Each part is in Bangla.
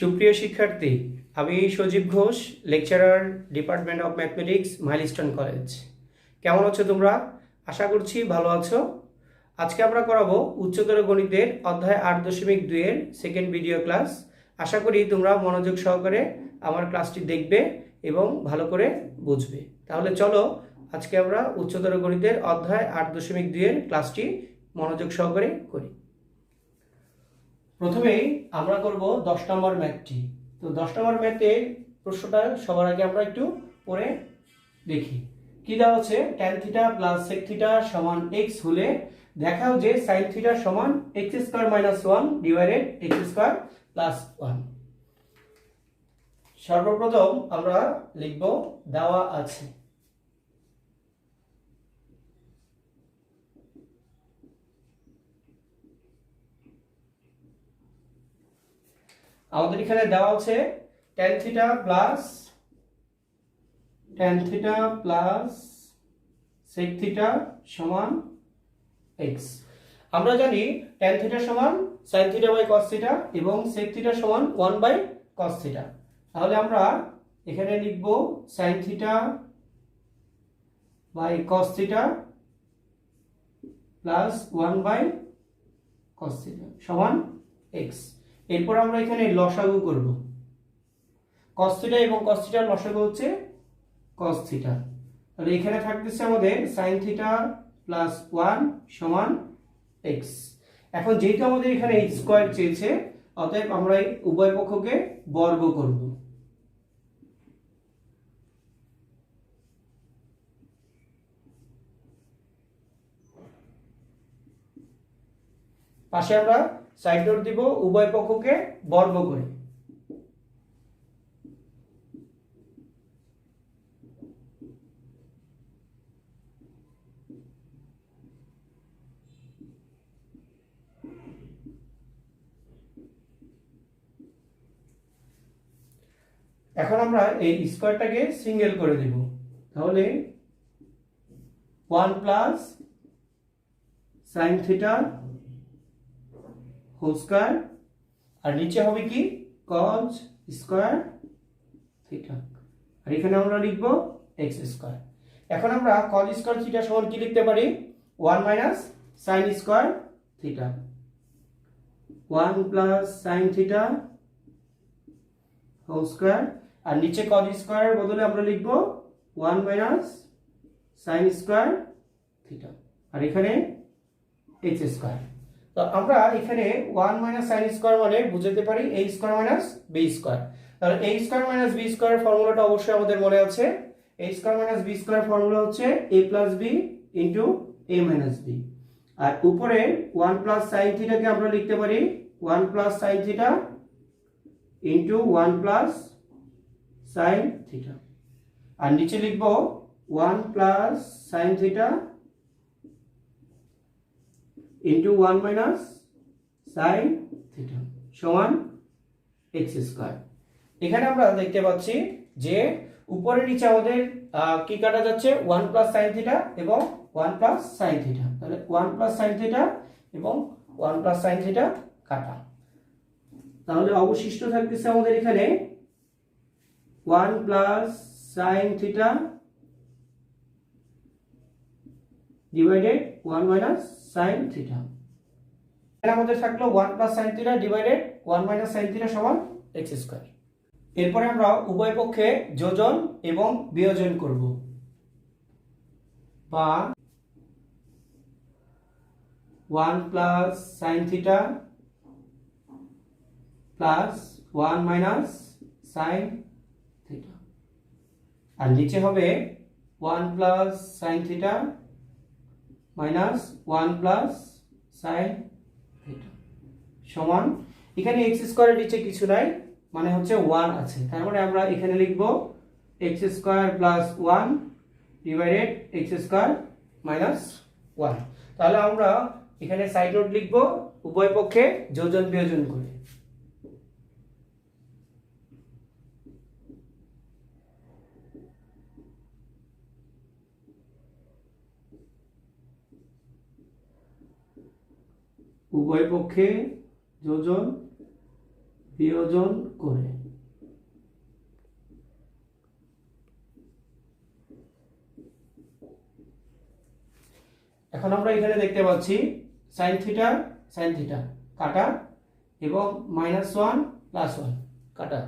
সুপ্রিয় শিক্ষার্থী, আমি Sajib Ghosh, lecturer, department of mathematics, Milestone College. কেমন আছো তোমরা? আশা করছি ভালো আছো। আজকে আমরা করাবো উচ্চতর গণিতের অধ্যায় 8.2 এর সেকেন্ড ভিডিও ক্লাস। আশা করি তোমরা মনোযোগ সহকারে আমার ক্লাসটি দেখবে এবং ভালো করে বুঝবে। তাহলে চলো আজকে আমরা উচ্চতর গণিতের অধ্যায় 8.2 এর ক্লাসটি মনোযোগ সহকারে করি। প্রথমেই আমরা করব 10 নম্বর ম্যাথটি। তো 10 নম্বর ম্যাথে প্রশ্নটা সবার আগে আমরা একটু পড়ে দেখি। কি দেওয়া আছে? tan theta plus sec theta সমান x হলে দেখাও যে sin থিটা সমান x square minus 1 divided x square plus 1। সর্বপ্রথম আমরা লিখব দেওয়া আছে। আমাদের এখানে দেওয়া আছে tan theta plus sec theta সমান x। আমরা জানি tan থিটা সমান sin theta by cos theta এবং sec থিটা সমান 1 বাই cos থিটা। তাহলে আমরা এখানে লিখব sin theta by cos theta plus 1 by cos theta সমান x। এরপর আমরা এখানে লসাগু করব। cos থিটা এবং cos থিটার লসাগু হচ্ছে cos থিটা। তাহলে এখানে থাকতেছে আমাদের sin থিটা প্লাস 1 সমান x। এখন যেহেতু আমাদের এখানে x স্কয়ার চেয়েছে, অতএব আমরা উভয় পক্ষকে বর্গ করব। পাশে আমরা সাইড নোট দিব উভয় পক্ষকে বর্গ করে। এখন আমরা এই স্কয়ারটাকে সিঙ্গেল করে দেব। তাহলে 1 plus sin theta whole square আর নিচে হবে কি cos স্কয়ার থিটা, আর এখানে আমরা লিখব x স্কয়ার। এখন আমরা cos স্কয়ার থিটা সমান কি লিখতে পারি? 1 minus sin square theta. 1 plus sin theta whole square আর নিচে cos স্কয়ারের বদলে আমরা লিখব 1 মাইনাস sin স্কয়ার থিটা আর এখানে x স্কয়ার। তো আমরা এখানে 1 মাইনাস sin স্কয়ার মানে বুঝতে পারি a square minus b square. তাহলে a স্কয়ার মাইনাস b স্কয়ারের ফর্মুলাটা অবশ্যই আমাদের মনে আছে। a square minus b square formula হচ্ছে a plus b into a minus b। আর উপরে 1 প্লাস sin থিটাকে আমরা লিখতে পারি 1 plus sin theta into 1 plus sin theta আর নিচে লিখব 1 plus sin theta into 1 minus sin theta সমান x স্কয়ার। এখানে আমরা দেখতে পাচ্ছি যে উপরে নিচে আমাদের কি কাটা যাচ্ছে? 1 প্লাস sin থিটা এবং 1 প্লাস sin থিটা। তাহলে 1 প্লাস sin থিটা এবং 1 প্লাস sin থিটা কাটা। তাহলে অবশিষ্ট থাকতেছে আমাদের এখানে 1 plus sin theta divided 1 minus sin theta. এখানে আমাদের থাকলো 1 plus sin theta divided 1 minus sin theta সমান x স্কয়ার। এরপরে আমরা উভয় পক্ষে যোজন এবং বিয়োজন করব, বা 1 plus sin theta plus 1 minus sin theta আর নিচে হবে 1 plus sin theta minus 1 plus sin theta সমান এখানে x স্কয়ারের নিচে কিছু নাই, মানে হচ্ছে 1 আছে। তার মানে আমরা এখানে লিখব x square plus 1 divided x square minus 1। তাহলে আমরা এখানে সাইড নোট লিখব উভয় পক্ষে যোজন বিয়োজন করে। উভয় পক্ষে যোজন বিয়োজন করে। এখন আমরা এখানে দেখতে পাচ্ছি sin থিটা কাটা এবং -1 + 1 কাটা,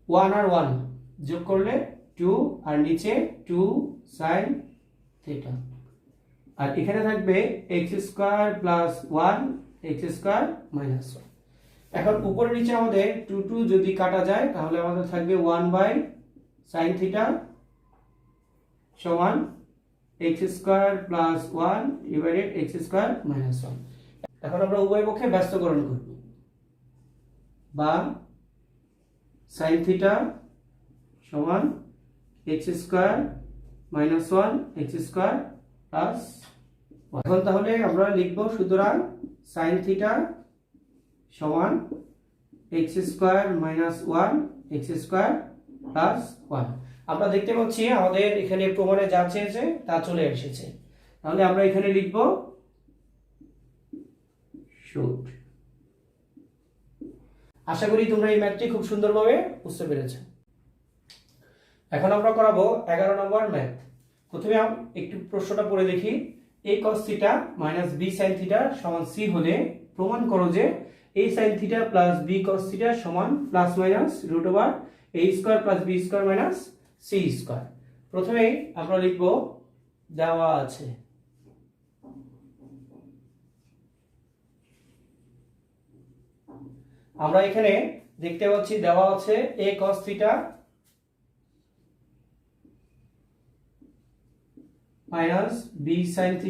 1 আর 1 যোগ করলে 2 আর নিচে 2 sin থিটা, আর এখানে থাকবে x² + 1 x² - 1। এখন উপরে নিচে আমাদের 2 যদি কাটা যায় তাহলে আমাদের থাকবে 1/sin থিটা সমান x² + 1 / x² - 1। এখন আমরা উভয় পক্ষে ব্যস্তকরণ করব, বা sin থিটা সমান x² - 1 x² + 1। এখন তাহলে আমরা লিখব, সুতরাং sin থিটা সমান x² - 1 x² + 1। আমরা দেখতে পাচ্ছি আমাদের এখানে প্রমাণে যা চেয়েছে তা চলে এসেছে, তাহলে আমরা এখানে লিখব শুড। আশা করি তোমরা এই ম্যাথটি খুব সুন্দরভাবে বুঝতে পেরেছো। এখন আমরা করাবো 11 নম্বর ম্যাথ। প্রথমে একটু প্রশ্নটা পড়ে দেখি। a cos θ - b sin θ সমান c হলে প্রমাণ করো যে a sin θ + b cos θ সমান ±√a² + b² - c²। প্রথমেই আমরা লিখব দেওয়া আছে, আমরা এখানে দেখতে পাচ্ছি দেওয়া আছে a cos θ - b sin θ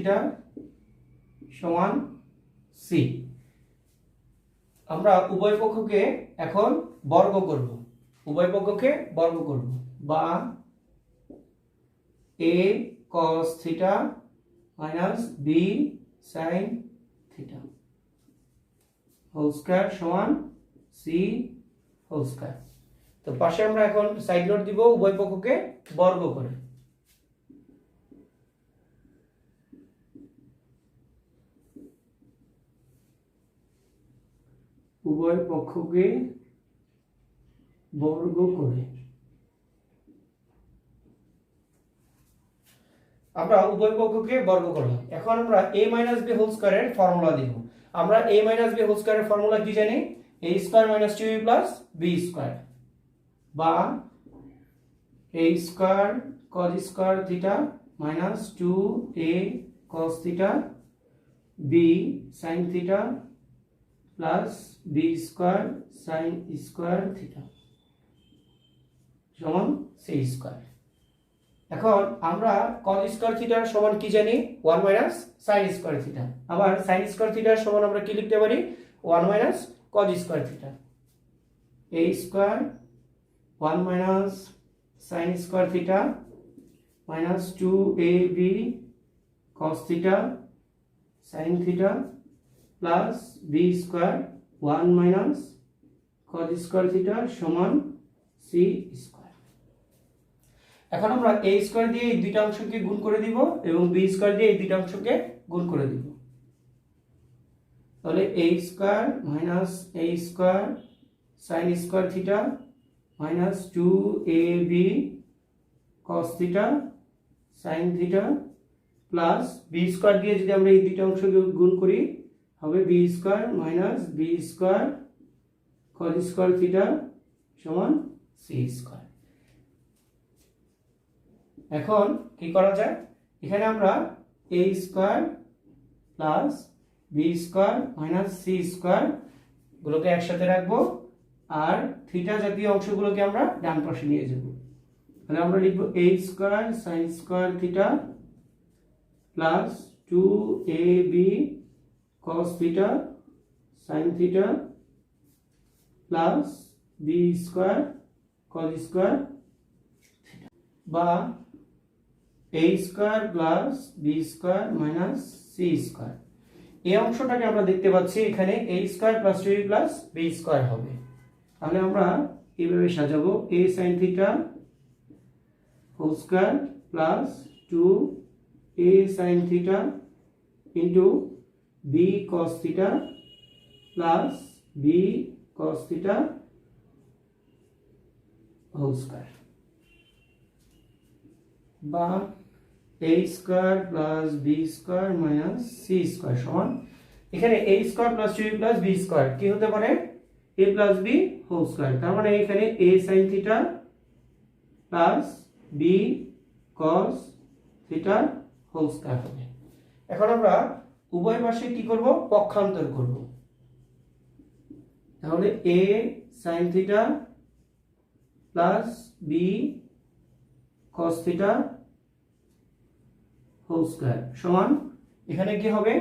সমান c। আমরা উভয় পক্ষকে এখন বর্গ করব, বা a cos θ - b sin θ whole square সমান c হোল স্কয়ার। তো পাশে আমরা এখন সাইড নোট দিব উভয় পক্ষকে বর্গ করে। উভয় পক্ষকে বর্গ করে আমরা উভয় পক্ষকে বর্গ করলাম। এখন আমরা a - b হোল স্কয়ারের ফর্মুলা দিব। আমরা a - b হোল স্কয়ারের ফর্মুলা কি জানি? a² - 2a + b², বা a² cos² θ - 2a cos θ b sin θ plus b² sin square theta সমান c²। এখন আমরা cos square theta সমান কি জানি? 1 - sin square theta। আবার sin square theta সমান আমরা কি লিখতে পারি? 1 - cos square theta। a² 1 - sin square theta minus 2ab cos theta sin theta plus b² 1 - cos square theta সমান c²। এখন আমরা a² দিয়ে এই দুইটা অংশকে গুণ করে দিব এবং b² দিয়ে এই দুইটা অংশকে গুণ করে দিব। তাহলে a² - a² sin square theta minus 2ab cos theta sin theta plus b² দিয়ে যদি আমরা এই দুইটা অংশকে গুণ করি হবে b² minus b² cos square theta সমান c²। এখন কি করা যায়? এখানে আমরা a² plus b² minus c² গুলোকে একসাথে রাখবো, আর থিটা জাতীয় অংশগুলোকে আমরা ডান পাশে নিয়ে যাব। তাহলে আমরা লিখব a² sin square theta plus 2ab cos theta sin theta plus b² cos square theta, বা a² plus b² minus c²। এই অংশটাকে আমরা দেখতে পাচ্ছি এখানে a² plus 2ab plus b² হবে। তাহলে আমরা এইভাবে সাজাবো a sin theta whole square plus 2a sin theta into b cos theta plus B cos theta whole square বা a square plus B square minus C square সমান এখানে a square plus 2b plus b square কি হতে পারে a plus b whole square. তার মানে এখানে a sin theta plus b cos theta whole square হবে। এখন আমরা উভয় পাশে কি করব পক্ষান্তর করব। তাহলে a sin theta plus b cos theta whole square সমান এখানে কি হবে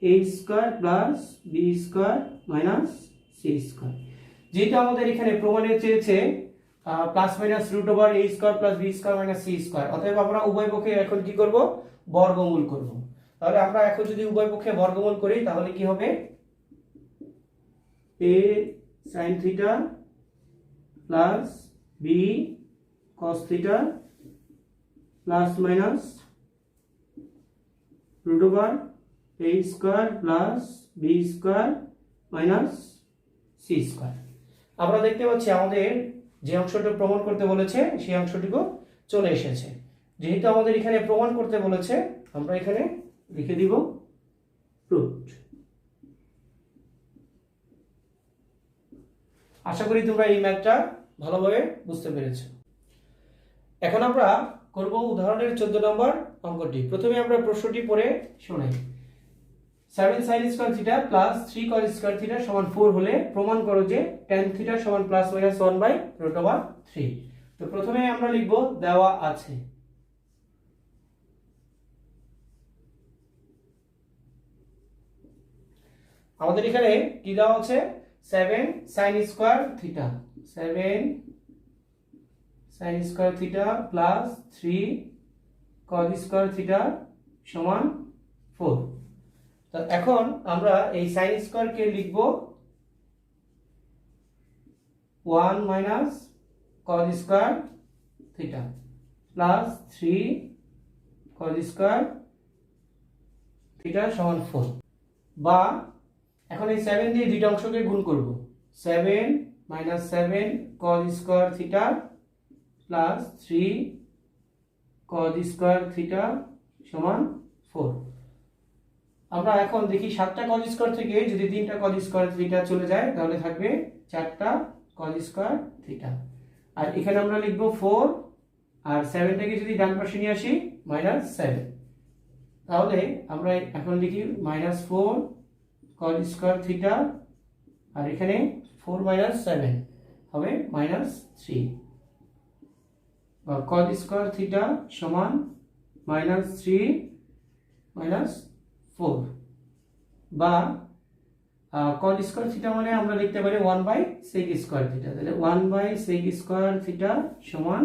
a square plus b square minus c square. যেটা আমাদের এখানে প্রমাণে চেয়েছে plus minus root over a square plus b square minus c square, অতএব আমরা উভয় পক্ষে এখন কি করব বর্গমূল করব। তাহলে আমরা এখন যদি উভয় পক্ষে বর্গমূল করি তাহলে কি হবে a sin theta plus b cos theta plus minus root over a square plus b square minus c square. আমরা দেখতে পাচ্ছি আমাদের যে অংশটা প্রমাণ করতে বলেছে সেই অংশটুকু চলে এসেছে। যেহেতু আমাদের এখানে প্রমাণ করতে বলেছে আমরা এখানে লিখে দিব প্রুভড। আশা করি তোমরা এই ম্যাথটা ভালোভাবে বুঝতে পেরেছো। এখন আমরা করব উদাহরণের 14 নম্বর অঙ্কটি। প্রথমে আমরা প্রশ্নটি পড়ে শোনাই। 7 sin square theta plus 3 cos square theta সমান 4 হলে প্রমাণ করো যে tan থিটা সমান প্লাস মাইনাস 1/√3। তো প্রথমে আমরা লিখব দেওয়া আছে। আমাদের এখানে কি দেওয়া আছে 7 sin square theta 7 sin square theta plus 3 cos square theta সমান 4। তো এখন আমরা এই sin স্কয়ার কে লিখব 1 minus cos square theta plus 3 cos square theta সমান 4, বা এখন এই 7 দিয়ে দুইটা অংশকে গুণ করব। 7 minus 7 cos square theta plus 3 cos square theta সমান 4। আমরা এখন দেখি 7টা cos স্কয়ার থেকে যদি 3টা cos স্কয়ার থিটা চলে যায় তাহলে থাকবে 4টা cos স্কয়ার থিটা। আর এখানে আমরা লিখব 4 আর 7টাকে যদি ডান পাশে নিয়ে আসি -7, তাহলে আমরা এখন লিখি -4 cos স্কয়ার থিটা আর এখানে 4 7 হবে -3, বা cos স্কয়ার থিটা সমান -3 -4, বা cos স্কয়ার থিটা মানে আমরা লিখতে পারি 1/sec স্কয়ার থিটা। তাহলে 1/sec স্কয়ার থিটা সমান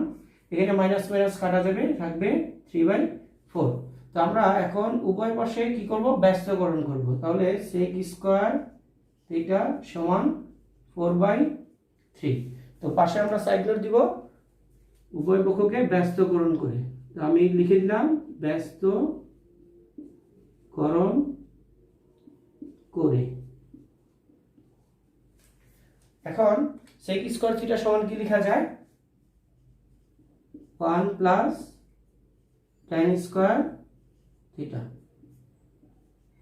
এখানে মাইনাস মাইনাস কাটা যাবে থাকবে 3/4। তো আমরা এখন উভয় পাশে কি করব ব্যস্তকরণ করব। তাহলে sec স্কয়ার থিটা সমান 4/3। তো পাশে আমরা সাইড নোট দিব উভয় পক্ষকে ব্যস্তকরণ করে। তো আমি লিখে দিলাম ব্যস্তকরণ করে। এখন sec স্কয়ার থিটা সমান কি লেখা যায় 1 প্লাস tan স্কয়ার থিটা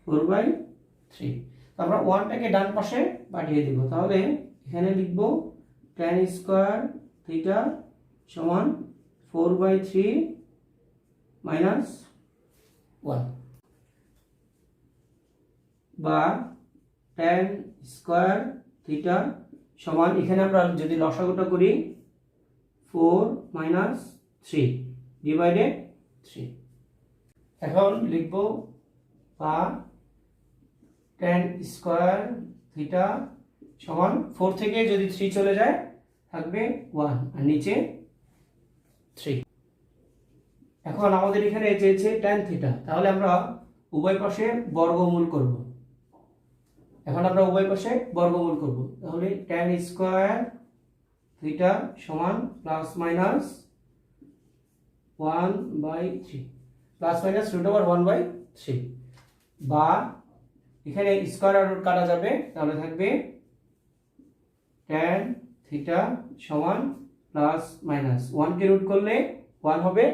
4/3। আমরা 1টাকে ডান পাশে পাঠিয়ে দিব। তাহলে এখানে লিখব tan স্কয়ার থিটা সমান 4/3 মাইনাস 1, বা tan স্কয়ার থিটা সমান এখানে আমরা যদি লসাগুটা করি 4 - 3 ডিভাইডেড 3। এখন লিখব বা tan স্কয়ার থিটা সমান 4 থেকে যদি 3 চলে যায় থাকবে 1 আর নিচে 3। এখন আমাদের এখানে চেয়েছে tan থিটা, তাহলে আমরা উভয় পাশে বর্গমূল করব। এখন আমরা উভয় পাশে বর্গমূল করব। তাহলে tan স্কয়ার থিটা সমান প্লাস মাইনাস 1/3 প্লাস মাইনাস √1/3, বা এখানে স্কয়ার আর রুট কাটা যাবে তাহলে থাকবে ট্যান থিটা সমান প্লাস মাইনাস, 1কে রুট করলে 1 হবে,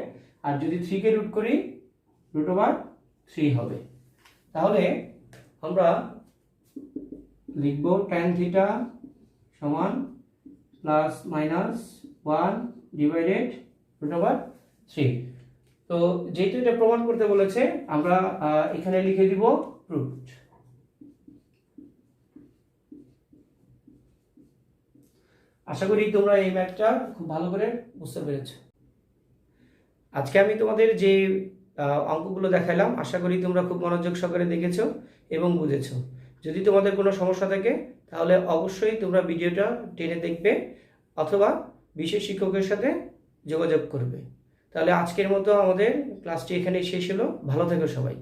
আর যদি 3কে রুট করি √3 হবে। তাহলে আমরা লিখব ট্যান থিটা সমান প্লাস মাইনাস 1 ডিভাইডেড √3। তো যেহেতু এটা প্রমাণ করতে বলেছে আমরা এখানে লিখে দিব প্রুভড। আশা করি তোমরা এই ম্যাথটা খুব ভালো করে বুঝতে পেরেছো। আজকে আমি তোমাদের যে অঙ্কগুলো দেখালাম আশা করি তোমরা খুব মনোযোগ সহকারে দেখেছো এবং বুঝেছো। যদি তোমাদের কোনো সমস্যা থাকে তাহলে অবশ্যই তোমরা ভিডিওটা টেনে দেখবে অথবা বিশেষ শিক্ষকের সাথে যোগাযোগ করবে। তাহলে আজকের মতো আমাদের ক্লাসটি এখানেই শেষ হলো। ভালো থেকো সবাই।